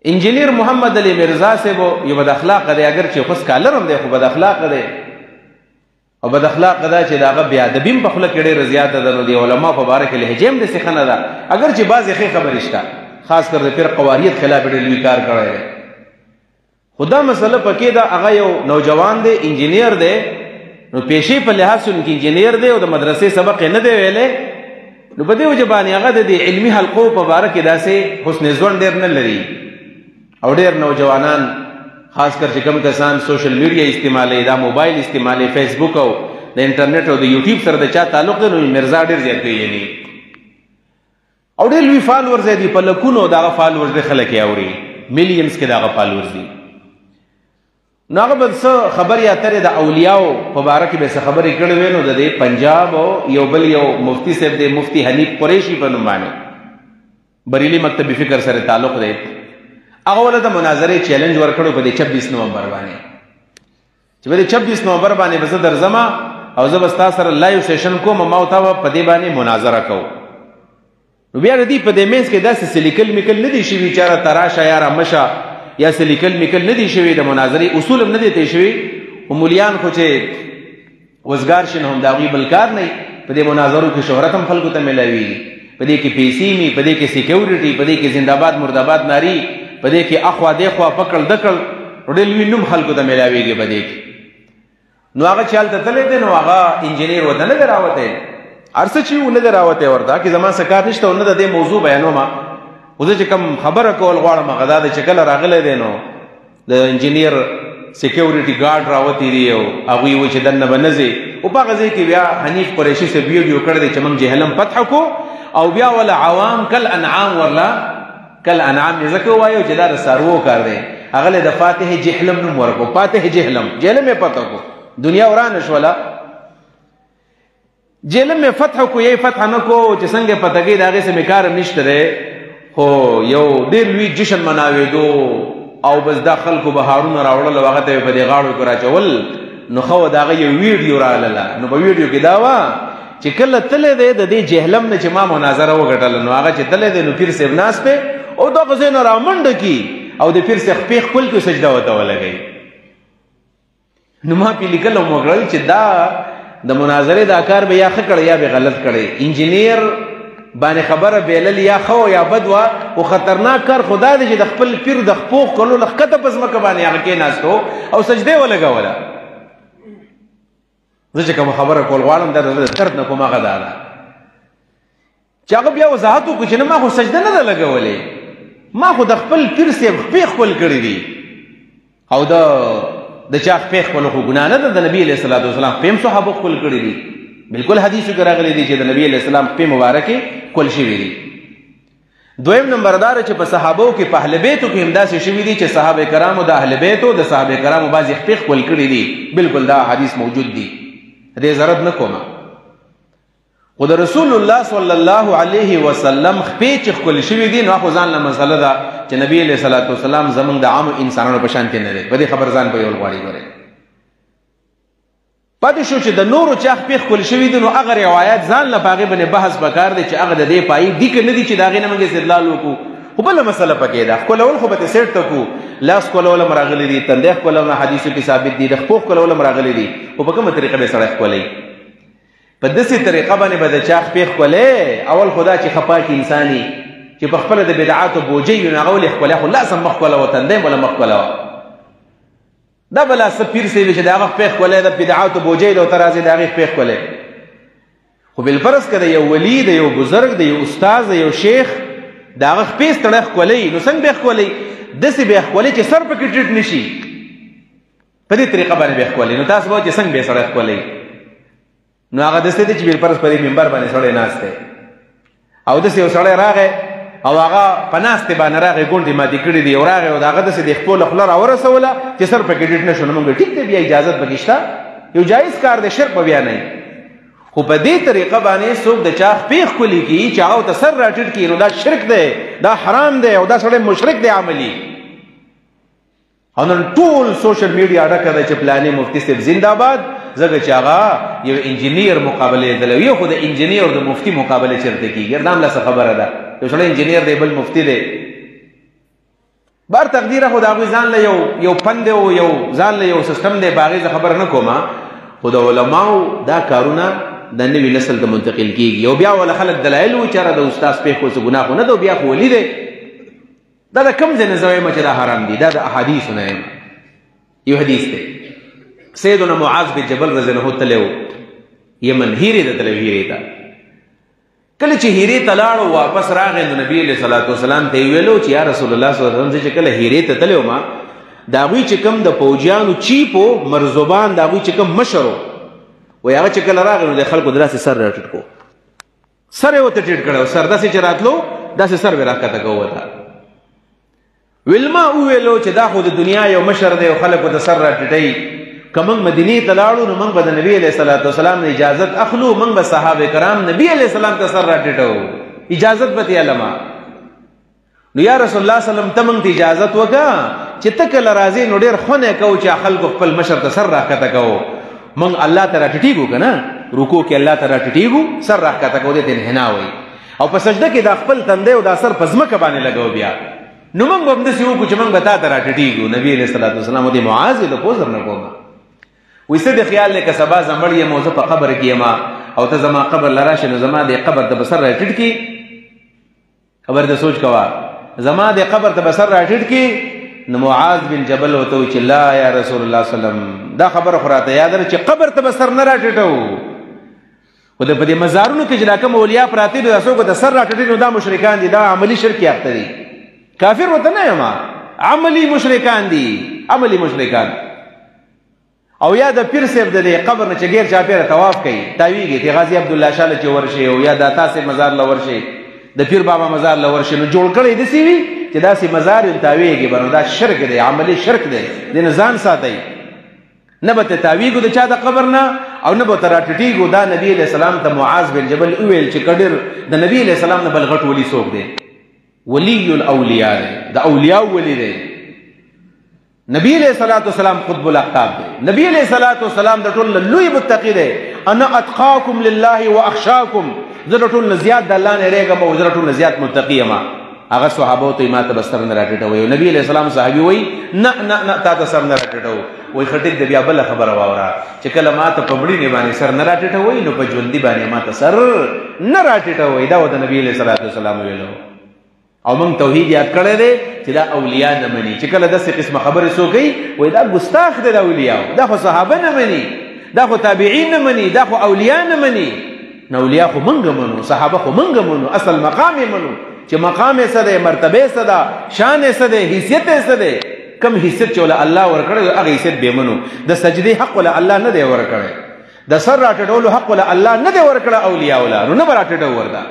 انجینیر محمد علی مرزا صاحب یو بد اخلاق دی، اگر چې خو سکالر هم دی خو بد اخلاق دی، او بد اخلاق دا چې داغه بیا د بیم په خله کې ډېر زیاته ده. نو دی علما په باره کې لهجه هم داسې ښه نه ده، اگر چې بعضې ښې خبرې شته، خاص کر د فرق واریت خلاف ډېر لوی کار کړی دی. خو دا مسله پکې ده، هغه یو نوجوان دی، انجینیر دی، نو پیشې په لحاظ سره انجینیر دی او د مدرسې سبق یې نه دی ویلی، نو په دې وجه باندې هغه د دې علمي حلقو په باره کې داسې حسن ظن ډېر نه لري. او ډېر نوجوانان خاص کر چې کوم کسان سوشل میډیا استعمالوي، دا موبایل استعمالوي، فیسبوک او د انټرنیټ او د یوټیوب سره د چا تعلق دی، نو مرزا ډېر زیات کوي او ډېر لوی فالوورز یې دي، په لکونو دغه فالوورز دی، خلک یې اوري، میلیونز کې دغه فالوورز دي. نو هغه به څه خبرې اترې د اولیاو په باره کې به څه خبرې کړې وې. نو د دې پنجاب او یو بل یو مفتی صاحب دی، مفتی حنیف قریشي په نوم باندې، بریلي مکتب فکر سره تعلق دی، هغه ول د مناظرې چیلنج ورکړو په 26 نومبر باندې، چې په 26 نومبر باندې به زه درځم او زه به ستا سره لایو سیشن کوم، ما او تا په دې باندې مناظره کوو. نو بیا د دې په دې منځ کې داسې سلیکل میکل نه دي شوي، چاره تراشه یا رمشه یا سلیکل میکل نه دي شوي، د مناظرې اصول هم نه دي تی شوي. خو مولیان خو چې وزګار شي نو هم د هغوی بل کار نه وي، په دې مناظرو کې شهرت هم خلکو ته میلاویږي، په دې کې پیسې مي، په دې کې سیکیورټي، په دې کې زنده‌باد مرده‌باد ناري، په دې کې اخوا دیخوا پکړ دکړ ډېر لوی نوم خلکو ته میلاویږي په دې کې. نو هغه چې هلته تللی دی، نو هغه انجینیر ورته نه دی راوتی، هر څه چې و نه دی راوتی ورته، که زما څه کار نشته او نه د دې موضوع بیانومه. خو زه چې کوم خبره کول غواړم هغه دا دی چې کله راغلی دی، نو د انجینیر سیکیورټي ګارډ راوتی دي او هغوی وایي چې دننه به نه ځې. او په هغه ځای کې بیا حنیف قریشي صاحب ویډیو کړی دی چې موږ جهلم فتح کو، او بیا ولا عوام کل انعام ورله کل انعام یې ځکه ووایو چې دا د څاروو کار دی، هغه له د فاتح جهلم نوم ورکړو، فاتح جهلم، جهلم یې فتح کو، دنیا ورانه شوله. جهلم یې فتح کو، یې فتح نه کو چې څنګه پته کوي د هغې څه مې کار هم نشته دی، خو یو ډېر لوی جشن مناوېدو او بس دا خلکو بهارونه راوړل او هغه ته یې په دې غاړو کې راچول. نو ښه وه د هغه یو ویډیو راغله، نو په ویډیو کې دا وه چې کله تللی دی د دې جهلم نه چې ما مناظره وګټله، نو هغه چې تللی دی نو پیر صاحب ناست دی او دغه ځای نه رامنډه کي او د پیر صاحب خپې خپل کې سجده ورته ولګوي. نو ما پې لیکل او وکړل چې دا د مناظرې دا کار به یا ښه کړی یا به غلط کړی. انجینیر باندې خبره بیلل یا ښه یا بد وه، خو خطرناک کار خو دا دی چې د خپل پیر د خپو ښکلو نه ښکته په ځمکه باندې هغه کېناستو او سجدې ولګوله. زه چې کومه خبره کول غواړم دا د درد نه کوم هغه دا ده چې هغه بیا وضاحت وکړو چې نه ما خو سجده نه ده لګولې، ما خو د خپل پیر صاحب خپې خپل کړي دي، او د چا خپې خپل خو ګناه نه ده، د نبي علیه الصلاة والسلام خپې هم صحابو خپل کړي دي، بالکل حدیثو کې راغلی دي چې د نبي علیه السلام خپې مبارکې خپل شوي دي. دویم نمبر دا چې په صحابو کې په اهل بیتو کې هم داسې شوي دي چې صحابه کرامو د اهل بیتو د صحابه کرامو بعضې خپې خپل کړي دي، بالکل دا حدیث موجود دي، دې زرد نه کومه. خو د رسول الله صلی الله علیه وسلم خپې چې ښکلې شوي دي، نو خو ځان له مسله ده چې نبي علیه صلات وسلام زموږ د عامو انسانانو په شان کې نه دی، په دې خبر ځان پوهول غواړي. ګورئ پاتې شو چې د نورو چا خپې ښکلې شوي دي، نو هغه روایات ځان له په هغې باندې بحث پکار دی چې هغه د دې پایي دي که نه دي چې د هغې نه موږ استدلال وکړو. خو بله مسله پکې ده، ښکلول خو به ته سیټ ته کړو، لاس ښکلول هم راغلي دي، تندی ښکلول هم حدیثو کې ثابت دي، د خپو ښکلول هم راغلي دي، خو په کومه طریقه به سړی ښکلوي؟ په داسې طریقه باندې به د چا خپې ښکلې، اول خو دا چې ښه پاک انسان یي چې په خپله د بدعاتو بوجۍ وي، نو هغه ولې ښکلوي؟ خو لاس هم مه ښکلوه، تندی هم له مه ښکلوه. دا به لا څه پیر صاحب چې د هغه خپې ښکلې د بدعاتو بوجۍ ده او ته راځې د هغې خپې ښکلې. خو بالفرض که د یو ولي، د یو بزرګ، د یو استاذ، د یو شیخ د هغه خپې ستړی ښکلوي، نو څنګه به یې ښکلوي؟ داسې به یې ښکلوي چې سر پکې ټیټ نه شي، په دې طریقه باندې به یې ښکلوي. نو تاسو به وایئ چې څنګه به یې سړی ښکلوي؟ نو هغه داسې دی چې بالفرض په دې منبر باندې سړی ناست دی او داسې یو سړی راغی او هغه په ناستې باندې راغی، ګونډې ماتې کړي دي او راغی او د هغه داسې د خپلو خوله راورسوله چې سر پکې ټیټ نه شو، نو موږ ټیک دی بیا اجازت پکې شته، یو جایز کار دی، شرک به بیا نه وي. خو په دې طریقه باندې څوک د چا خپې ښکلي کړي چې هغه ورته سر راټیټ کړي، نو دا شرک دی، دا حرام دی او دا سړی مشرک دی عملي. او نن ټول سوشل میډیا ډکه ده چې پلانې مفتي صاحب زنده‌باد، ځکه چې هغه یو انجینیر مقابله دلوي، خو د انجینیر او د مفتي مقابله چېرته کېږي؟ دا هم لاسه خبره ده، یو سړی انجینیر دی بل مفتي دی، بار تقدیر خو دا غوی ځان له یو پند او یو ځان له یو سیستم دی باغې خبر نه کوم خو د علماو دا کارونه د نوی نسل ته منتقل کیږي او بیا ول خلک دلایل و چاره د استاد په خو څه ګناه خو نه دو بیا خو ولې دی دا د کم ځای نه زوی مچ دا حرام دي دا د احادیث نه یو حدیث دی سیدنا معاذ بن جبل رضی الله تعالی یمن هیری د تلویری تا کله چې هیری تلاړو واپس راغی نو نبی علیہ الصلوۃ والسلام ته ویلو چې یا رسول الله صلی الله علیه وسلم چې کله هیری ته تلو ما دا وی چې کم د پوجانو چیپو مرزبان دا وی چې کم مشرو و هغه چې کله راغی نو د خلکو دراسه سر راټټ کو سر یې وته ټټ کړو سر داسې چراتلو داسې سر ورا کته کوته ویلما ویلو چې دا خو د دنیا یو مشر دی او خلکو د سر راټټي کمن مدینی تلاړو نو موږ د نبی علیہ الصلوۃ والسلام نه اجازت اخلو موږ به صحابه کرام نبی علیہ السلام ته سر راټټو اجازت به علما نو یا رسول الله صلی الله علیه وسلم ته موږ اجازت وکا چې تکل راځي نو ډیر خونه کو چې خلکو خپل مشر ته سر راکته کو موږ الله تعالی ټټیګو کنه رکوع کې الله تعالی ټټیګو سر راکته کو دې نه نه وای او په سجده کې د خپل تندې او د سر پزمکه باندې لګاو بیا نو موږ هم د سیو کو چې موږ بتا تر ټټیګو نبی علیہ الصلوۃ والسلام دې معاذ له پوزر نه کوم ویسه د خیال له کسبا زمړ یم او په قبر کې ما او ته زما قبر لراشه نو زما د قبر ته بسر راټټ کی خبر د سوچ کوا زما د قبر ته بسر راټټ کی نو معاذ بن جبل وته چې لا یا رسول الله صلی الله علیه وسلم دا خبر خراته یاد چې قبر ته بسر نه راټټو و د په دې مزارونو کې چې کوم اولیاء پراته دي تاسو کو د سر راټټ نو دا مشرکان دي دا عملی شرک یافته دي کافر وته نه یم عملی مشرکان دي عملی مشرکان او یا د پیر صاحب د قبر نه چې غیر چا پیره طواف کوي تاویږي ته غازی عبد الله شاله چې ورشي او یا د تاسو مزار ل ورشي د پیر بابا مزار ل ورشي نو جوړ کړي د سی وی چې داسې مزار تاویږي بردا شرک دی عملی شرک دی د نزان ساتي نه به تاویږي د چا د قبر نه او نه به تراټټیږي دا نبی علیہ السلام ته معاذ بن جبل ویل چې کډر د نبی علیہ السلام نه بلغټ ولی سوق دی ولی الاولیاء د اولیاء ولی دی نبی علیہ الصلوۃ والسلام قطب الاقطاب دی نبی علیہ الصلوۃ والسلام د ټول لوی متقی دی انا اتقاکم لله واخشاکم زه ټول زیات د الله نه ریګم او زه ټول زیات متقی یم هغه صحابه ته ما ته بستر نه راټټوي نبی علیہ السلام صحابي وای نه نه نه تا ته سر نه راټټو وای خټک د بیا بل خبره واورا چې کله ما ته پمړی نه باندې سر نه راټټوي نو په ژوندۍ باندې ما ته سر نه راټټوي دا د نبی علیہ الصلوۃ والسلام ویلو او موږ توحید یاد کړی دی چې دا اولیاء نه مني چې کله داسې قسمه خبرې څوک کوي وایي دا ګستاخ دی د اولیاء دا خو صحابه نه مني دا خو تابعین نه مني دا خو اولیاء نه مني نو اولیاء خو موږ منو صحابه خو موږ منو اصل مقام یې منو چې مقام یې څه دی مرتبه څه ده شان یې څه دی حیثیت یې څه دی کم حیثیت چې ولا الله ورکړی هغه حیثیت به منو د سجدې حق ولا الله نه دی ورکړی د سر راټټولو حق ولا الله نه دی ورکړی اولیاء ولا نو نه راټټو وردا